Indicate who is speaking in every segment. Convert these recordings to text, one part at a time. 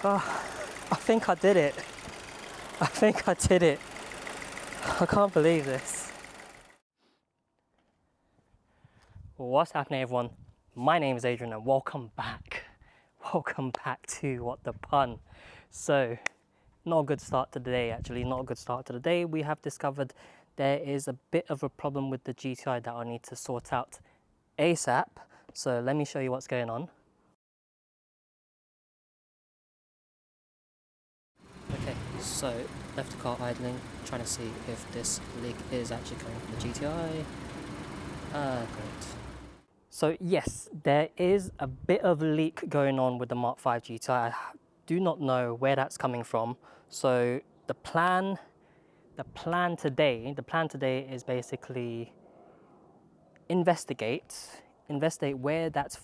Speaker 1: I think I did it. I think I did it. I can't believe this. What's happening, everyone? My name is Adrian and welcome back. Welcome back to What the Pun. So, not a good start to the day actually, not a good start to the day. We have discovered there is a bit of a problem with the GTI that I need to sort out ASAP. So let me show you what's going on. Okay, so left the car idling, trying to see if this leak is actually coming from the GTI. Great. So yes, there is a bit of leak going on with the Mark 5 GTI. I do not know where that's coming from. So the plan today is basically investigate where that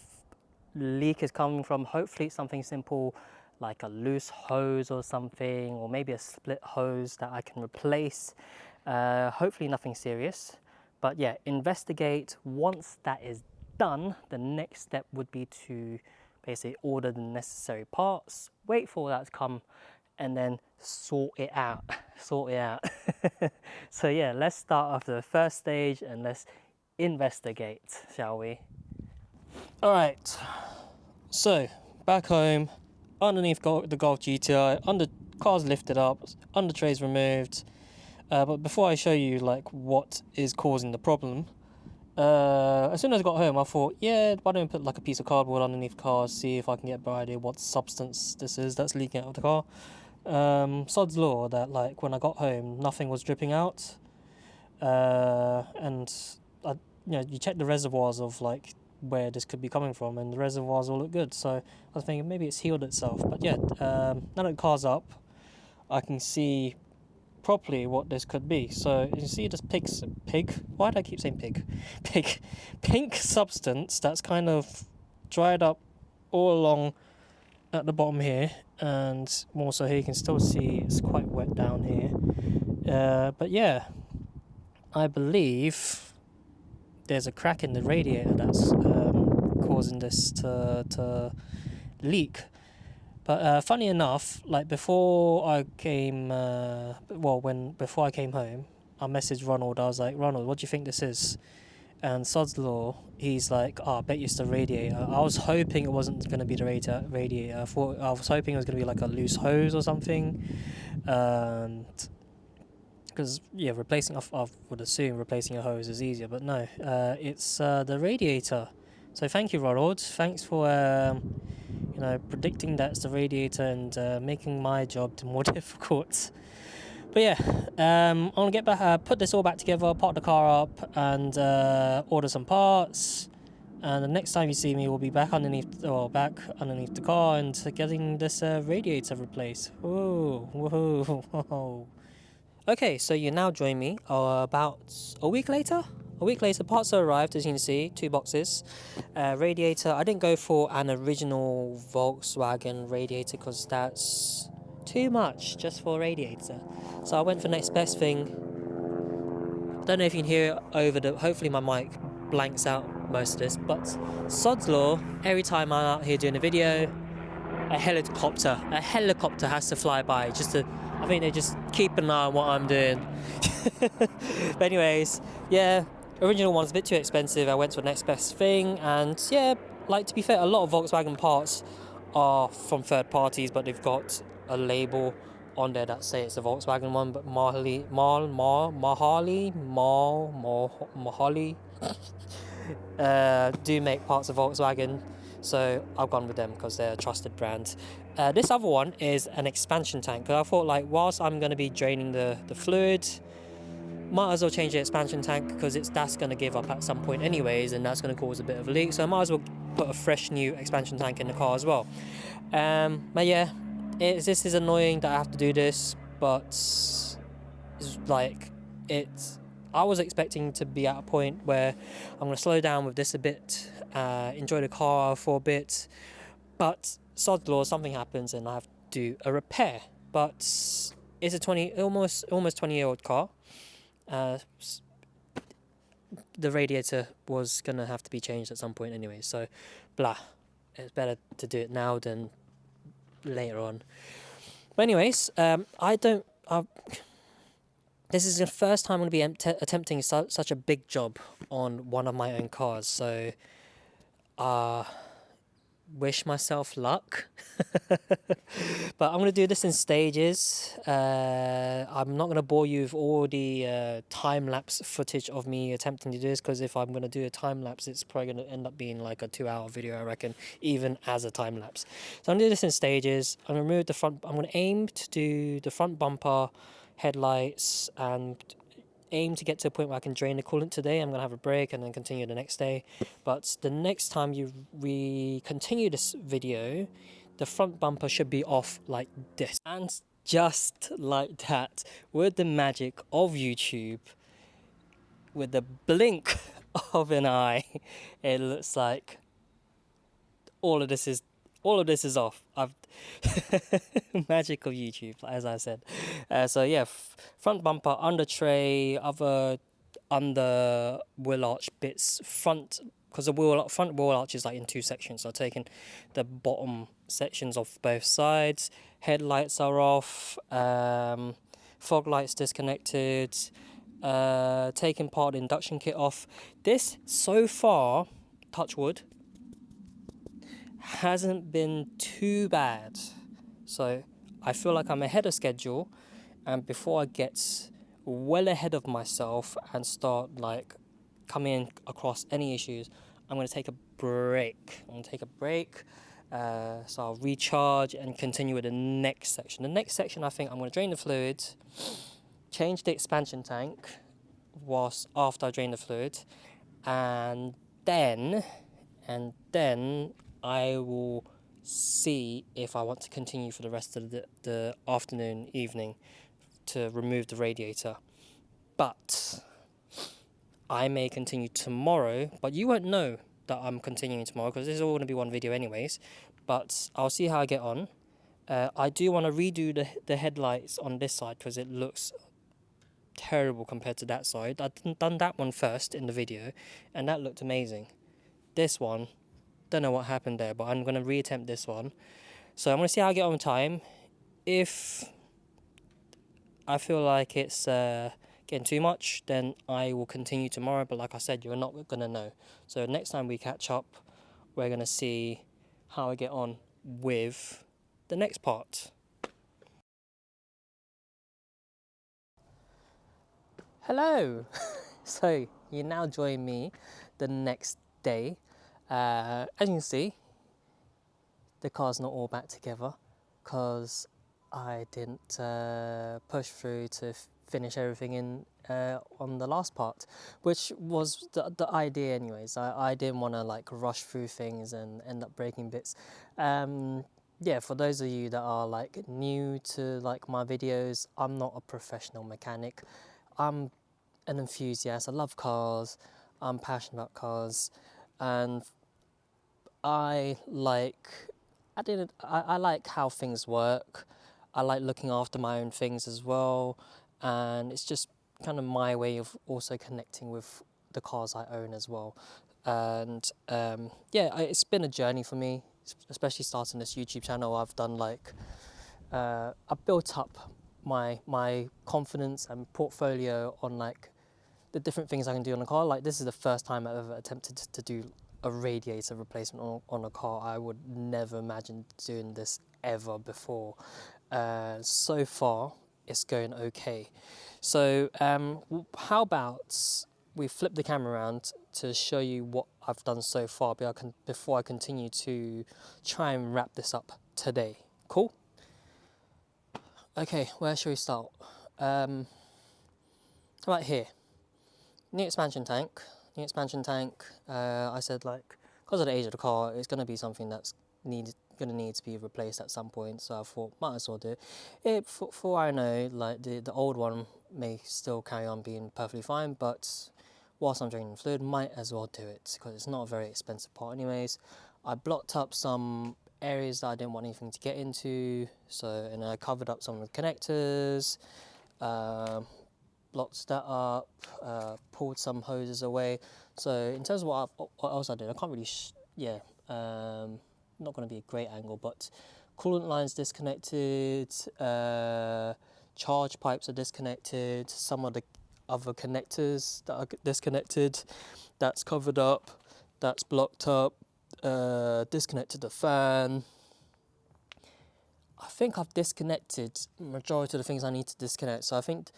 Speaker 1: leak is coming from. Hopefully it's something simple like a loose hose or something, or maybe a split hose that I can replace. Hopefully nothing serious, but yeah, investigate. Once that is done, the next step would be to basically order the necessary parts, wait for that to come, and then sort it out. So yeah, let's start off the first stage and let's investigate, shall we? All right, so back home, underneath the Golf GTI, car's lifted up, under trays removed. But before I show you like what is causing the problem, as soon as I got home, I thought, yeah, why don't we put like a piece of cardboard underneath the car, see if I can get a better idea what substance this is that's leaking out of the car. Sod's law that like when I got home, nothing was dripping out, and you check the reservoirs of like where this could be coming from, and the reservoirs all look good. So I was thinking maybe it's healed itself. But yeah, now that the car's up, I can see properly what this could be. So you see this why do I keep saying pink substance that's kind of dried up all along at the bottom here, and more so here you can still see it's quite wet down here. But yeah, I believe there's a crack in the radiator that's causing this to leak. But funny enough, like before I came home, I messaged Ronald. I was like, Ronald, what do you think this is? And Sod's law, he's like, I bet it's the radiator. I was hoping it wasn't going to be the radiator. I was hoping it was going to be like a loose hose or something. Because yeah, I would assume replacing a hose is easier, but no, it's the radiator. So thank you, Ronald. Thanks for predicting that's the radiator and making my job more difficult. But yeah, I'm gonna get back, put this all back together, park the car up, and order some parts. And the next time you see me, we'll be back underneath the car and getting this radiator replaced. Whoa. Okay, so you now join me about a week later. Parts have arrived, as you can see, 2 boxes. Radiator, I didn't go for an original Volkswagen radiator because that's too much just for a radiator. So I went for next best thing. Don't know if you can hear it hopefully my mic blanks out most of this, but sod's law, every time I'm out here doing a video, a helicopter has to fly by I think they just keep an eye on what I'm doing. But anyways, yeah, original one's a bit too expensive. I went to the next best thing, and yeah, like to be fair, a lot of Volkswagen parts are from third parties, but they've got a label on there that say it's a Volkswagen one, but Mahali do make parts of Volkswagen, so I've gone with them because they're a trusted brand. This other one is an expansion tank. I thought, like, whilst I'm going to be draining the fluid, might as well change the expansion tank because that's going to give up at some point anyways, and that's going to cause a bit of a leak. So I might as well put a fresh new expansion tank in the car as well. But yeah, this is annoying that I have to do this, but it's like I was expecting to be at a point where I'm going to slow down with this a bit, enjoy the car for a bit, but sod's law, something happens and I have to do a repair. But it's a almost 20-year-old car. The radiator was going to have to be changed at some point anyway, so blah. It's better to do it now than later on. But anyways, this is the first time I'm going to be attempting such a big job on one of my own cars, so wish myself luck. But I'm going to do this in stages. I'm not going to bore you with all the time-lapse footage of me attempting to do this, because if I'm going to do a time-lapse, it's probably going to end up being like a 2-hour video, I reckon, even as a time-lapse. So I'm going to do this in stages. I'm going to remove the front. I'm going to aim to do the front bumper, headlights, and aim to get to a point where I can drain the coolant today. I'm going to have a break and then continue the next day. But the next time we continue this video, the front bumper should be off like this. And just like that, with the magic of YouTube, with the blink of an eye, it looks like all of this is off. Magic of YouTube, as I said. So yeah, front bumper, under tray, other under wheel arch bits, because the front wheel arch is like in 2 sections. So I've taken the bottom sections off both sides. Headlights are off. Fog lights disconnected. Taking part of the induction kit off. This so far, touch wood, hasn't been too bad. So I feel like I'm ahead of schedule, and before I get well ahead of myself and start like coming across any issues, I'm going to take a break. So I'll recharge and continue with the next section. The next section, I think I'm going to drain the fluid, change the expansion tank after I drain the fluid, and then I will see if I want to continue for the rest of the afternoon, evening, to remove the radiator. But I may continue tomorrow, but you won't know that I'm continuing tomorrow because this is all going to be one video anyways. But I'll see how I get on. I do want to redo the headlights on this side because it looks terrible compared to that side. I've done that one first in the video and that looked amazing. This one, don't know what happened there, but I'm going to reattempt this one. So I'm going to see how I get on time. If I feel like it's getting too much, then I will continue tomorrow. But like I said, you're not going to know. So next time we catch up, we're going to see how I get on with the next part. Hello! So you now join me the next day. As you can see, the car's not all back together because I didn't push through to finish everything in on the last part, which was the idea anyways. I didn't want to like rush through things and end up breaking bits. Yeah, for those of you that are like new to like my videos, I'm not a professional mechanic. I'm an enthusiast. I love cars. I'm passionate about cars, and I like how things work. I like looking after my own things as well, and it's just kind of my way of also connecting with the cars I own as well. And yeah, it's been a journey for me, especially starting this YouTube channel. I've done like I've built up my confidence and portfolio on like the different things I can do on a car. Like this is the first time I've ever attempted to do a radiator replacement on a car. I would never imagine doing this ever before. So far, it's going okay. So how about we flip the camera around to show you what I've done so far before I continue to try and wrap this up today. Cool? Okay, where should we start? How about here? New expansion tank. I said like, because of the age of the car, it's going to be something that's going to need to be replaced at some point. So I thought, might as well do it. For I know, like the old one may still carry on being perfectly fine, but whilst I'm draining the fluid, might as well do it because it's not a very expensive part anyways. I blocked up some areas that I didn't want anything to get into, and I covered up some of the connectors. Blocked that up, pulled some hoses away. So in terms of what else I did, I can't really, not going to be a great angle, but coolant lines disconnected, charge pipes are disconnected, some of the other connectors that are disconnected, that's covered up, that's blocked up, disconnected the fan. I think I've disconnected majority of the things I need to disconnect, so I think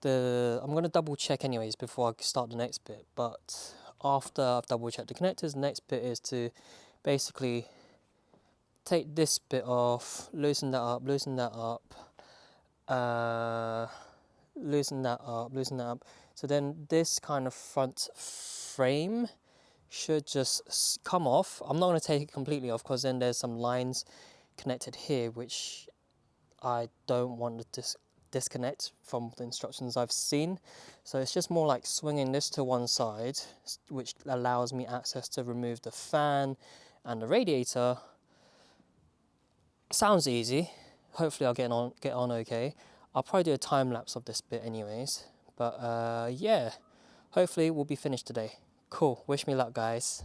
Speaker 1: I'm going to double check anyways before I start the next bit, but after I've double checked the connectors, the next bit is to basically take this bit off, loosen that up, loosen that up, loosen that up, loosen that up. So then this kind of front frame should just come off. I'm not going to take it completely off because then there's some lines connected here which I don't want to disconnect from the instructions I've seen. So it's just more like swinging this to one side, which allows me access to remove the fan and the radiator. Sounds easy. Hopefully I'll get on okay. I'll probably do a time lapse of this bit anyways, but yeah, hopefully we'll be finished today. Cool, wish me luck guys.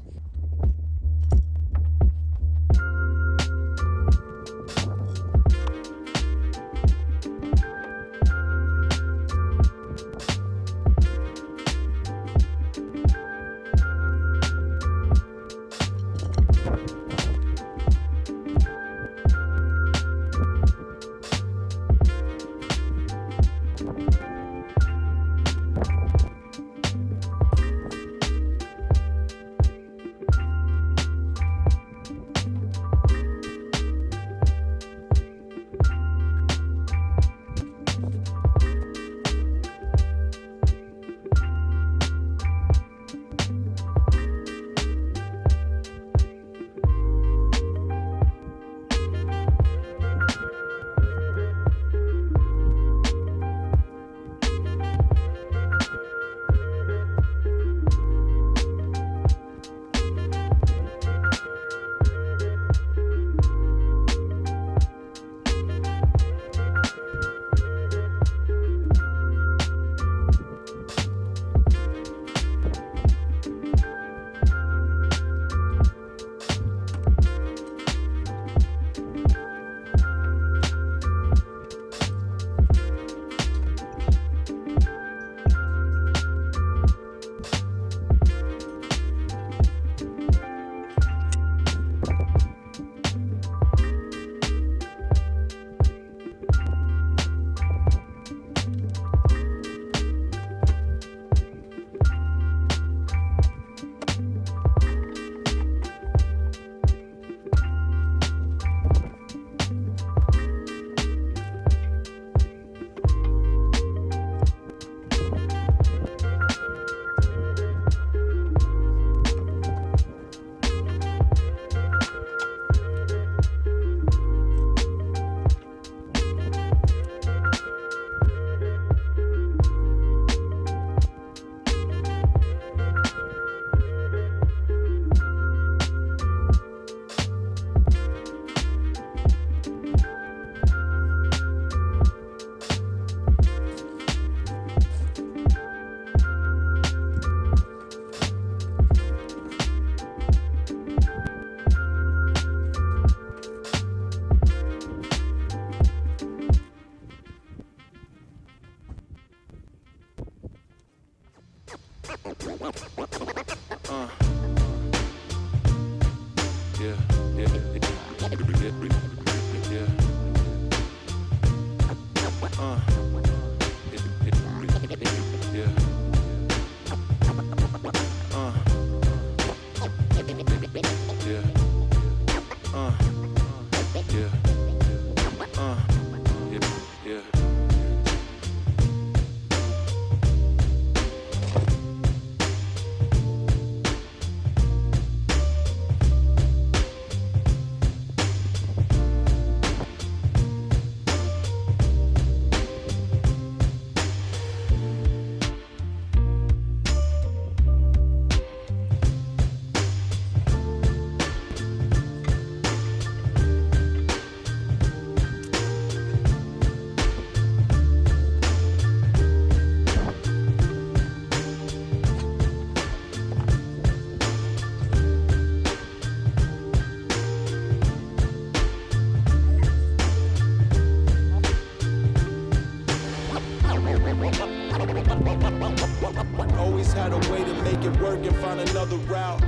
Speaker 2: it work and find another route.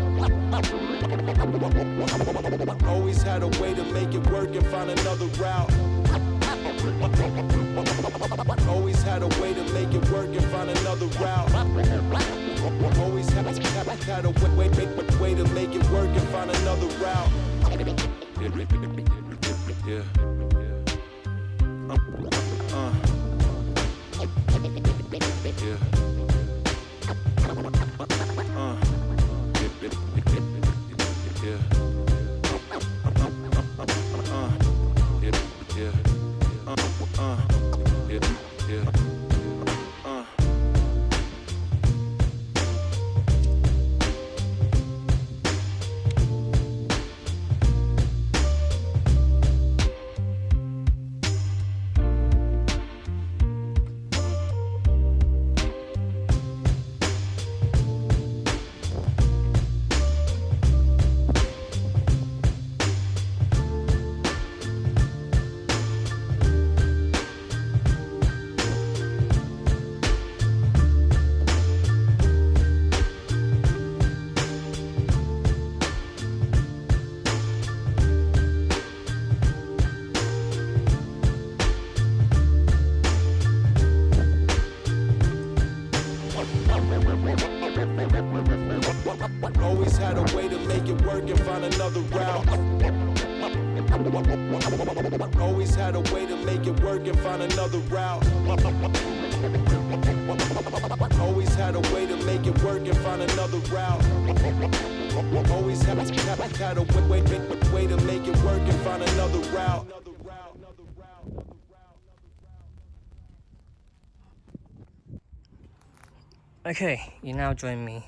Speaker 2: Always had a way to make it work and find another route. Always had a way to make it work and find another route. Always had a way to make it work and find another route. Yeah. Always had a way to make it work and find another route. Always had a way to make it work and find another route. Always had a way to make it work and find another route. Always had a way to make it work and find another route.
Speaker 1: Okay, you now join me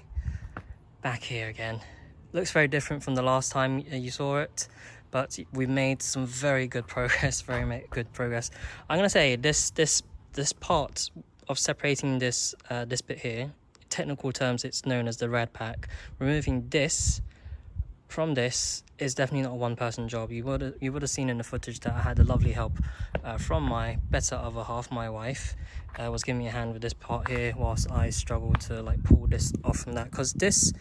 Speaker 1: back here again. Looks very different from the last time you saw it, but we've made some very good progress. Good progress. I'm gonna say this part of separating this this bit here, in technical terms it's known as the rad pack. Removing this from this is definitely not a one-person job. You would have seen in the footage that I had the lovely help from my better other half, my wife. Was giving me a hand with this part here whilst I struggled to like pull this off from that, because this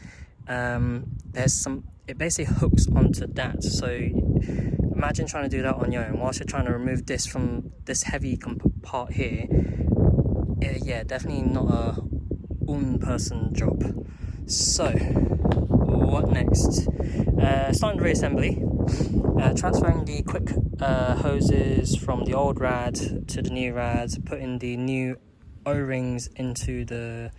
Speaker 1: it basically hooks onto that. So imagine trying to do that on your own whilst you're trying to remove this from this heavy part here. Yeah, definitely not a one-person job. So what next? Starting the reassembly. Transferring the quick hoses from the old rad to the new rad, putting the new O-rings into the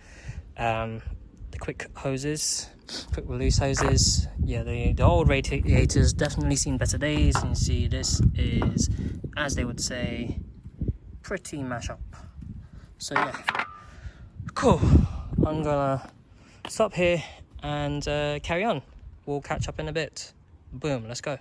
Speaker 1: quick hoses, quick release hoses. Yeah, the old radiators definitely seen better days. You can see this is, as they would say, pretty mash up. So yeah, cool. I'm gonna stop here and carry on. We'll catch up in a bit. Boom, let's go.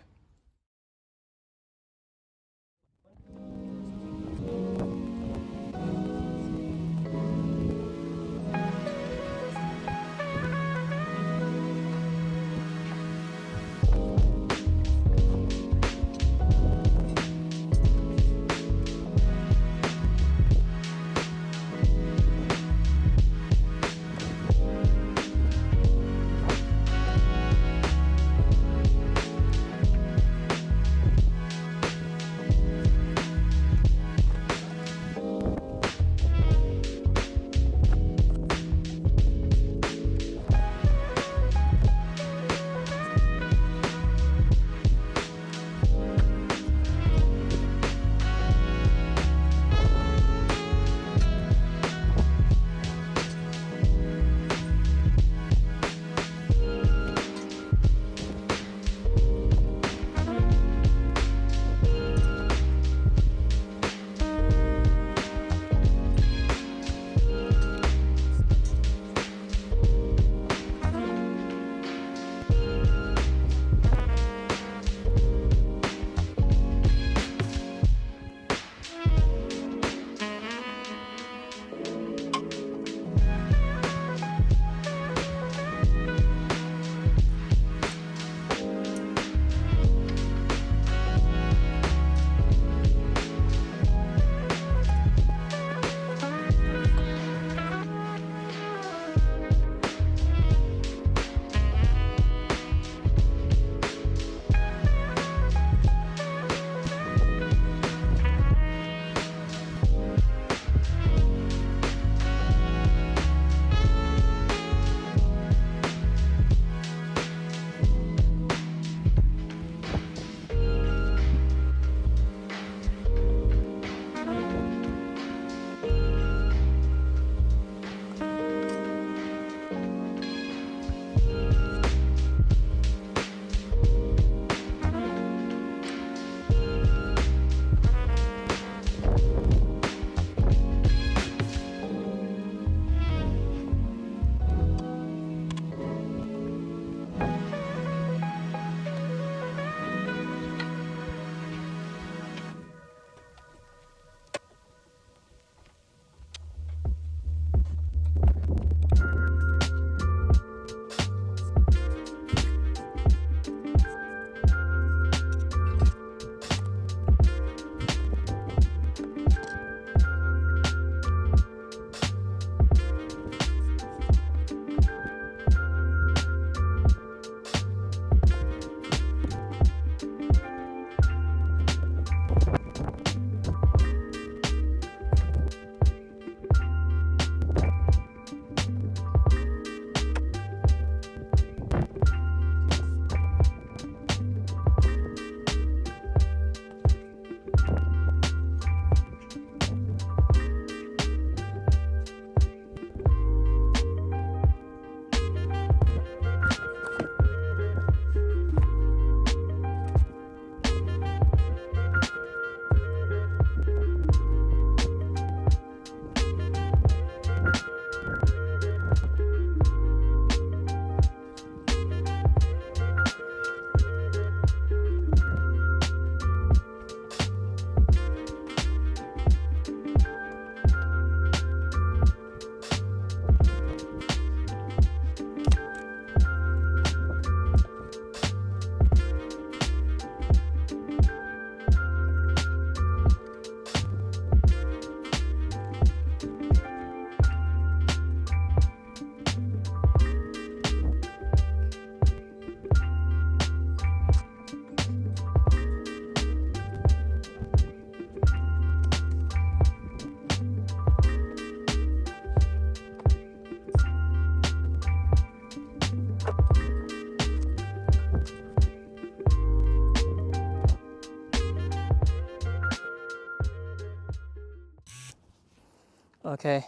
Speaker 1: Okay,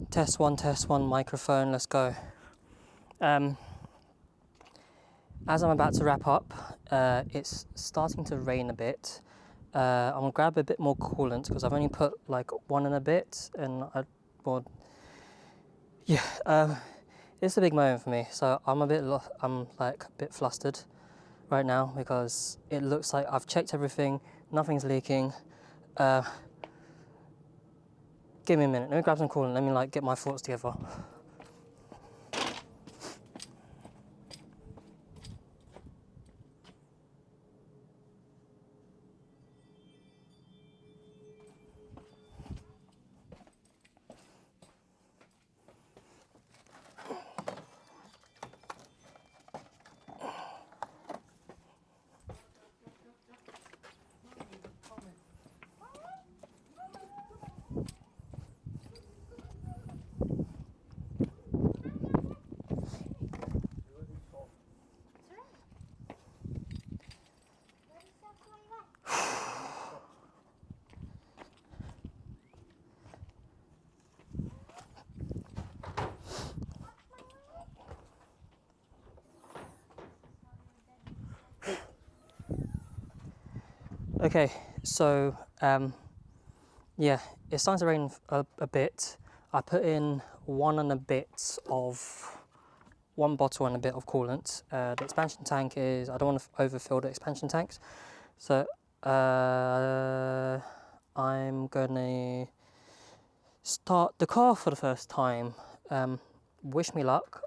Speaker 1: test one, microphone, let's go. As I'm about to wrap up, it's starting to rain a bit. I'm gonna grab a bit more coolant because I've only put like 1 and a bit, and it's a big moment for me. So I'm like a bit flustered right now because it looks like I've checked everything, nothing's leaking. Give me a minute, let me grab some coolant, let me like get my thoughts together. Okay, so yeah, it's starting to rain a bit. I put in 1 and a bit of 1 bottle and a bit of coolant. The expansion tank is, I don't want to overfill the expansion tanks, so I'm gonna start the car for the first time. Wish me luck.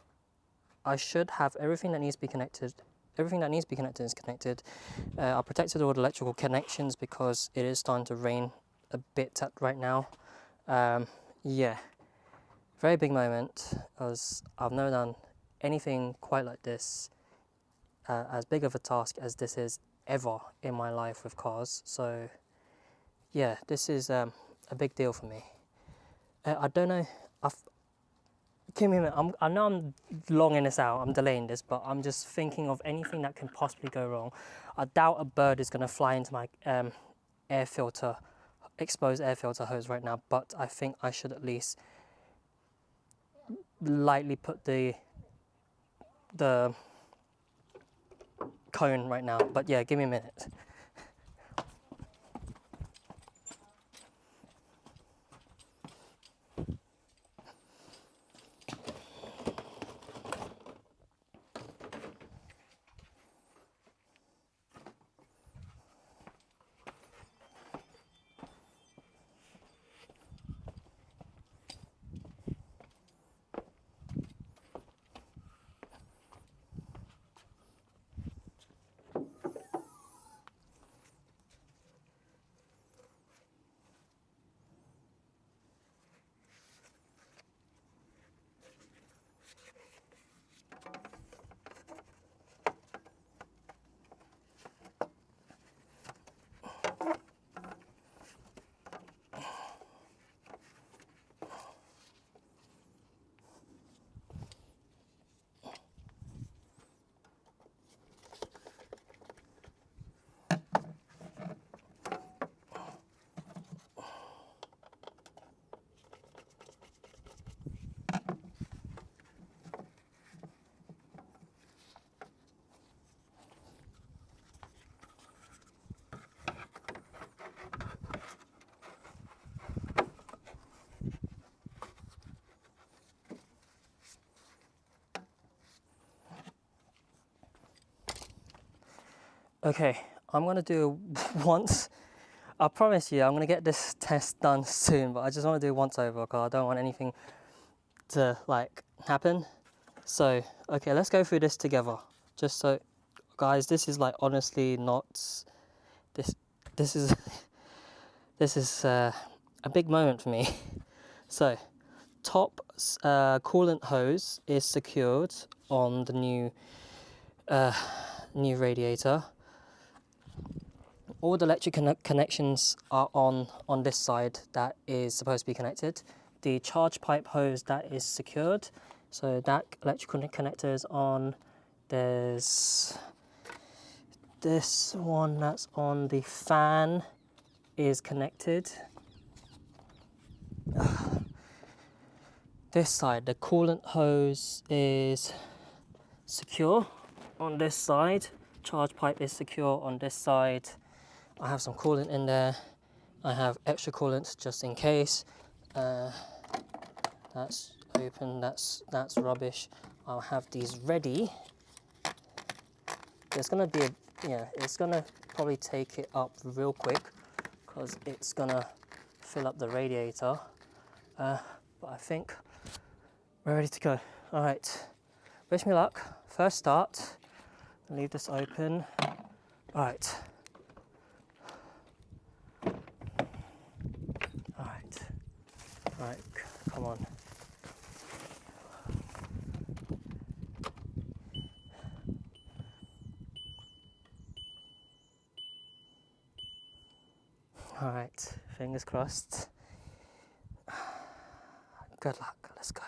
Speaker 1: I should have everything that needs to be connected. Everything that needs to be connected is connected. I protected all the electrical connections because it is starting to rain a bit right now. Yeah, very big moment because I've never done anything quite like this, as big of a task as this is ever in my life with cars. So yeah, this is a big deal for me. I don't know, give me a minute. I know I'm longing this out, I'm delaying this, but I'm just thinking of anything that can possibly go wrong. I doubt a bird is going to fly into my air filter, exposed air filter hose right now, but I think I should at least lightly put the cone right now. But yeah, give me a minute. Okay, I'm gonna do once. I promise you, I'm gonna get this test done soon, but I just want to do once over because I don't want anything to like happen. So, okay, let's go through this together. Just so, guys, this is like honestly not this. This is this is a big moment for me. So, top coolant hose is secured on the new radiator. All the electric connections are on this side that is supposed to be connected. The charge pipe hose that is secured, so that electrical connector is on. There's this one that's on the fan is connected. This side, the coolant hose is secure on this side. Charge pipe is secure on this side. I have some coolant in there. I have extra coolant just in case. That's open, that's rubbish. I'll have these ready. There's gonna be it's gonna probably take it up real quick because it's gonna fill up the radiator. But I think we're ready to go. All right, wish me luck. First start, leave this open. All right. All right, come on. All right, fingers crossed. Good luck, let's go.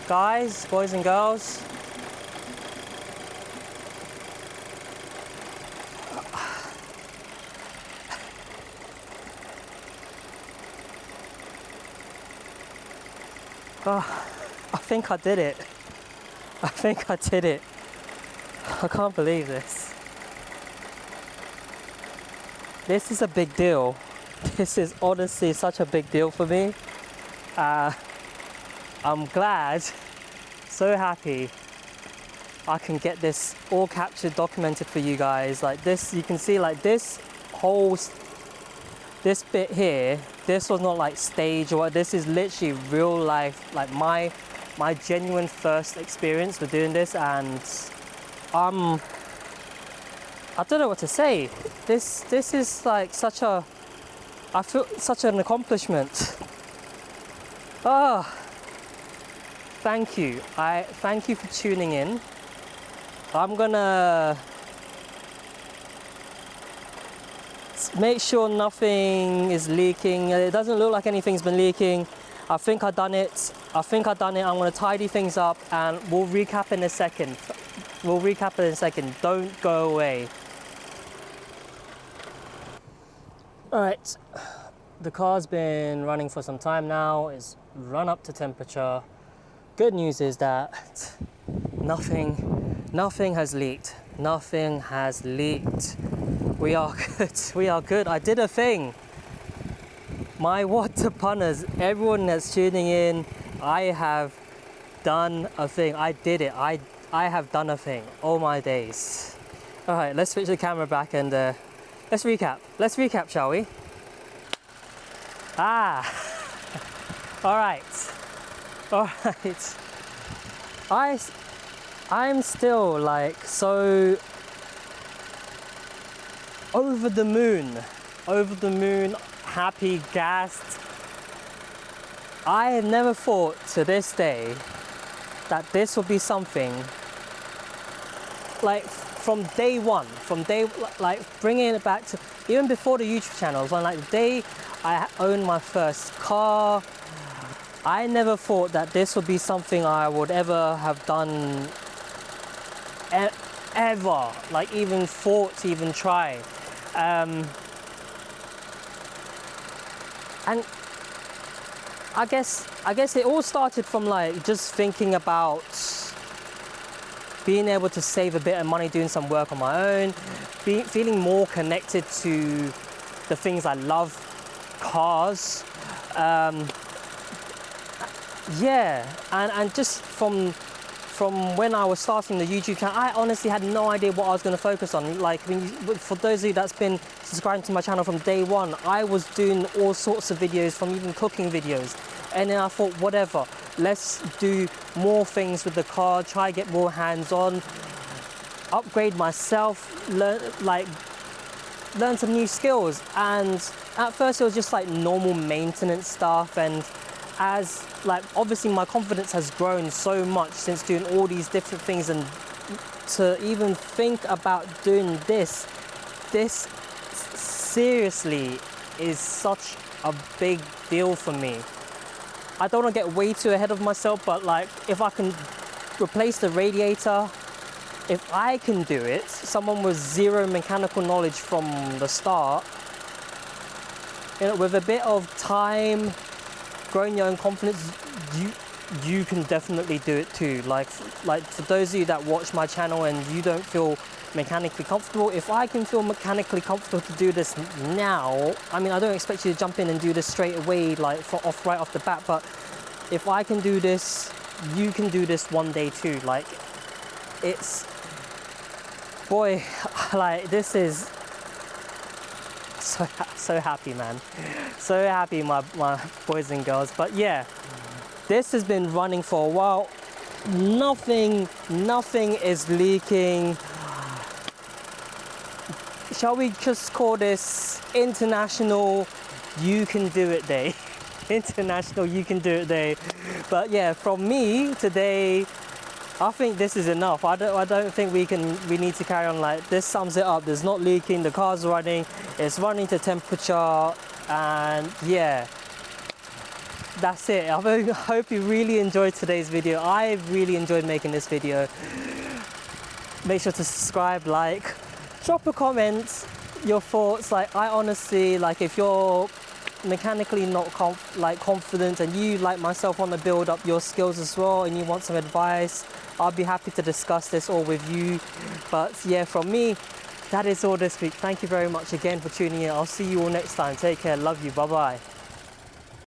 Speaker 1: Guys, boys and girls, I think I did it. I think I did it. I can't believe this. This is a big deal. This is honestly such a big deal for me. I'm glad, so happy I can get this all captured, documented for you guys. Like this, you can see like this bit here, this was not like staged or what, this is literally real life, like my genuine first experience with doing this, and I don't know what to say. This is like I feel such an accomplishment. Thank you. I thank you for tuning in. I'm gonna make sure nothing is leaking. It doesn't look like anything's been leaking. I think I've done it. I'm gonna tidy things up and we'll recap in a second. Don't go away. All right, the car's been running for some time now. It's run up to temperature. Good news is that nothing has leaked. Nothing has leaked. We are good. We are good. I did a thing. My water punters, everyone that's tuning in, I have done a thing. I did it. I have done a thing. Oh my days. All right, let's switch the camera back and let's recap. Let's recap, shall we? All right. I'm still like so over the moon, happy, gassed. I have never thought to this day that this would be something like from day one, like bringing it back to even before the YouTube channels, when like the day I owned my first car, I never thought that this would be something I would ever have done ever, like even thought to even try. And I guess it all started from like just thinking about being able to save a bit of money doing some work on my own, feeling more connected to the things I love, cars. Yeah, and just from when I was starting the YouTube channel, I honestly had no idea what I was going to focus on. Like, for those of you that's been subscribing to my channel from day one, I was doing all sorts of videos, from even cooking videos. And then I thought, whatever, let's do more things with the car, try to get more hands-on, upgrade myself, learn some new skills. And at first it was just like normal maintenance stuff, and as like obviously my confidence has grown so much since doing all these different things, and to even think about doing this seriously is such a big deal for me. I don't want to get way too ahead of myself, but like if I can replace the radiator, if I can do it, someone with zero mechanical knowledge from the start, you know, with a bit of time, growing your own confidence, you can definitely do it too. Like for those of you that watch my channel and you don't feel mechanically comfortable, if I can feel mechanically comfortable to do this now, I mean, I don't expect you to jump in and do this straight away, like right off the bat, but if I can do this, you can do this one day too. Like, it's, boy, like this is so happy, man. So happy, my boys and girls. But yeah, this has been running for a while. Nothing is leaking. Shall we just call this International You Can Do It Day? International You Can Do It Day. But yeah, from me today, I think this is enough. I don't think we need to carry on. Like, this sums it up. There's not leaking, the car's running, it's running to temperature, and yeah, that's it. I hope you really enjoyed today's video. I really enjoyed making this video. Make sure to subscribe, like, drop a comment, your thoughts. Like, I honestly, like, if you're mechanically not confident and you, like myself, want to build up your skills as well and you want some advice, I'll be happy to discuss this all with you. But yeah, from me, that is all this week. Thank you very much again for tuning in. I'll see you all next time. Take care. Love you. Bye bye.